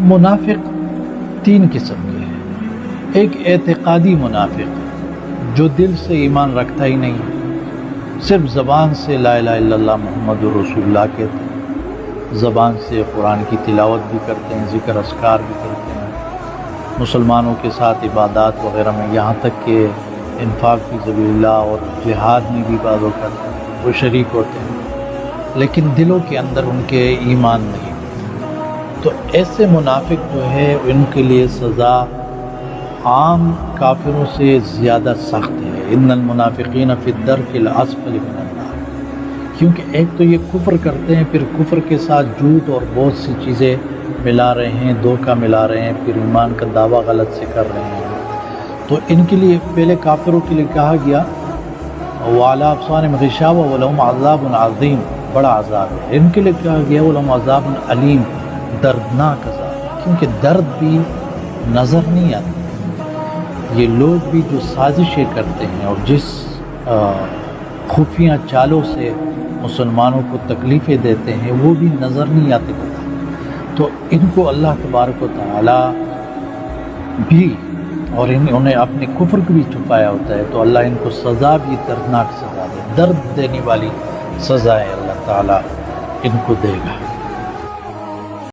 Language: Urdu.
منافق تین قسم کے ہیں۔ ایک اعتقادی منافق جو دل سے ایمان رکھتا ہی نہیں، صرف زبان سے لا الہ الا اللہ محمد رسول اللہ کہتے ہیں، زبان سے قرآن کی تلاوت بھی کرتے ہیں، ذکر اذکار بھی کرتے ہیں، مسلمانوں کے ساتھ عبادات وغیرہ میں، یہاں تک کہ انفاق فی سبیل اللہ اور جہاد میں بھی بعض اوقات وہ شریک ہوتے ہیں، لیکن دلوں کے اندر ان کے ایمان نہیں۔ تو ایسے منافق جو ہے ان کے لیے سزا عام کافروں سے زیادہ سخت ہے۔ ان المنافقین فی الدرک الاسفل من النار، کیونکہ ایک تو یہ کفر کرتے ہیں، پھر کفر کے ساتھ جھوٹ اور بہت سی چیزیں ملا رہے ہیں، دھوکہ ملا رہے ہیں، پھر ایمان کا دعویٰ غلط سے کر رہے ہیں۔ تو ان کے لیے پہلے کافروں کے لیے کہا گیا وَعَلَىٰ أَبْصَارِهِمْ غِشَاوَةٌ وَلَهُمْ عَذَابٌ عَظِيمٌ، بڑا عذاب ہے۔ ان کے لیے کہا گیا وَلَهُمْ عَذَابٌ أَلِيمٌ، دردناک عذاب، کیونکہ درد بھی نظر نہیں آتا۔ یہ لوگ بھی جو سازشیں کرتے ہیں اور جس خفیہ چالوں سے مسلمانوں کو تکلیفیں دیتے ہیں وہ بھی نظر نہیں آتے، تو ان کو اللہ تبارک و تعالی بھی، اور انہیں اپنے کفر کو بھی چھپایا ہوتا ہے، تو اللہ ان کو سزا بھی دردناک سزا دے، درد دینے والی سزائیں اللہ تعالی ان کو دے گا۔